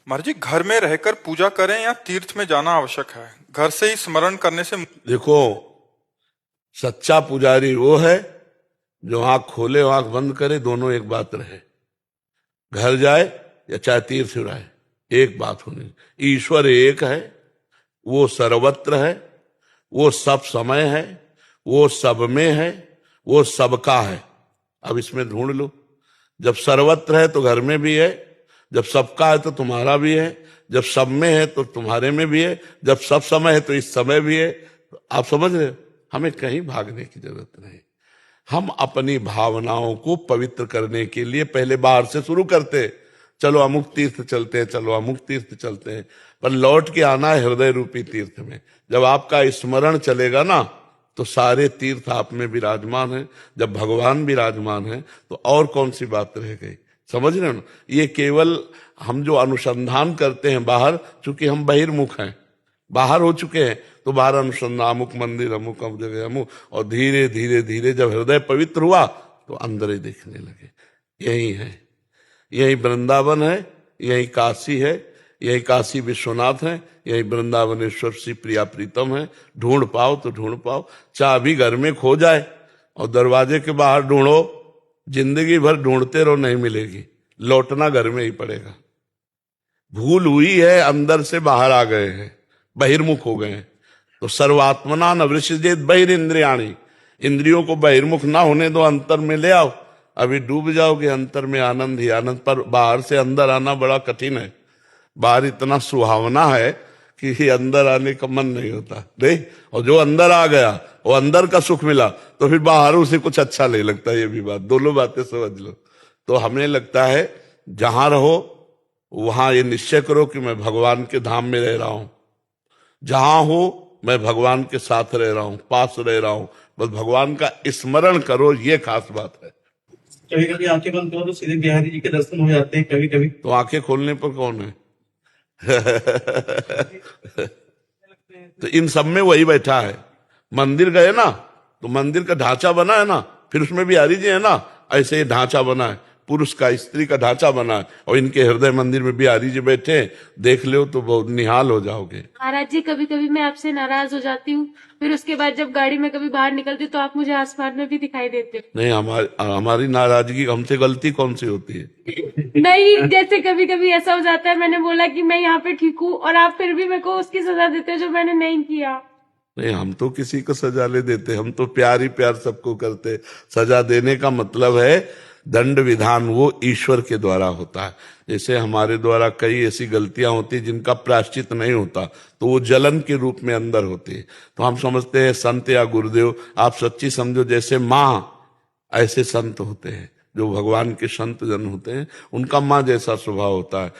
महाराज जी, घर में रहकर पूजा करें या तीर्थ में जाना आवश्यक है? घर से ही स्मरण करने से देखो, सच्चा पुजारी वो है जो आंख खोले आंख बंद करे, दोनों एक बात रहे। घर जाए या चाहे तीर्थ जाए, एक बात होनी। ईश्वर एक है, वो सर्वत्र है, वो सब समय है, वो सब में है, वो सबका है। अब इसमें ढूंढ लो। जब सर्वत्र है तो घर में भी है, जब सबका है तो तुम्हारा भी है, जब सब में है तो तुम्हारे में भी है, जब सब समय है तो इस समय भी है। आप समझ रहे हो? हमें कहीं भागने की जरूरत नहीं। हम अपनी भावनाओं को पवित्र करने के लिए पहले बाहर से शुरू करते, चलो अमुक तीर्थ चलते हैं, चलो अमुक तीर्थ चलते हैं, पर लौट के आना है हृदय रूपी तीर्थ में। जब आपका स्मरण चलेगा ना, तो सारे तीर्थ आप में विराजमान है। जब भगवान विराजमान है तो और कौन सी बात रह गई? समझ रहे हो ना? ये केवल हम जो अनुसंधान करते हैं बाहर, चूंकि हम बहिर्मुख हैं, बाहर हो चुके हैं, तो बाहर अनुसंधान, अमुक मंदिर, अमुक अमुक जगह, अमुक, और धीरे धीरे धीरे जब हृदय पवित्र हुआ तो अंदर ही देखने लगे। यही है, यही वृंदावन है, यही काशी है, यही काशी विश्वनाथ है, यही वृंदावनेश्वर श्री प्रिया प्रीतम है। ढूंढ पाओ तो ढूंढ पाओ। चाबी घर में खो जाए और दरवाजे के बाहर ढूंढो, जिंदगी भर ढूंढते रहो, नहीं मिलेगी, लौटना घर में ही पड़ेगा। भूल हुई है, अंदर से बाहर आ गए हैं, बहिर्मुख हो गए हैं। तो सर्वात्मना न वृषिजेत बहिरिंद्रियाणि, इंद्रियों को बहिर्मुख ना होने दो, अंतर में ले आओ। अभी डूब जाओगे अंतर में, आनंद ही आनंद। पर बाहर से अंदर आना बड़ा कठिन है। बाहर इतना सुहावना है कि अंदर आने का मन नहीं होता, नहीं। और जो अंदर आ गया, वो अंदर का सुख मिला, तो फिर बाहर उसे कुछ अच्छा नहीं लगता। ये भी बात, दोनों बातें समझ लो। तो हमें लगता है जहां रहो वहां ये निश्चय करो कि मैं भगवान के धाम में रह रहा हूं। जहां हो मैं भगवान के साथ रह रहा हूं, पास रह रहा हूं। बस भगवान का स्मरण करो, ये खास बात है। कभी कभी आंखें बंद करो तो सीधे बिहारी जी के दर्शन हो जाते हैं कभी कभी। तो आंखें खोलने पर कौन है? तो इन सब में वही बैठा है। मंदिर गए ना, तो मंदिर का ढांचा बना है ना, फिर उसमें बिहारी जी है ना, ऐसे ही ढांचा बना है, पुरुष का स्त्री का ढांचा बना है, और इनके हृदय मंदिर में बिहारी जी बैठे हैं। देख लो तो बहुत निहाल हो जाओगे। महाराज जी, कभी कभी मैं आपसे नाराज हो जाती हूँ, फिर उसके बाद जब गाड़ी में कभी बाहर निकलती हूँ तो आप मुझे आसमान में भी दिखाई देते हो। नहीं, हमारी नाराजगी, हमसे गलती कौन सी होती है? नहीं, जैसे कभी कभी ऐसा हो जाता है, मैंने बोला कि मैं यहाँ पे ठीक हूँ और आप फिर भी मेरे को उसकी सजा देते हो जो मैंने नहीं किया। नहीं, हम तो किसी को सजा ले देते, हम तो प्यार ही प्यार सबको करते। सजा देने का मतलब है दंड विधान, वो ईश्वर के द्वारा होता है। जैसे हमारे द्वारा कई ऐसी गलतियां होती जिनका प्रायश्चित नहीं होता, तो वो जलन के रूप में अंदर होती है। तो हम समझते हैं संत या गुरुदेव, आप सच्ची समझो जैसे माँ, ऐसे संत होते हैं जो भगवान के संत जन होते हैं, उनका माँ जैसा स्वभाव होता है।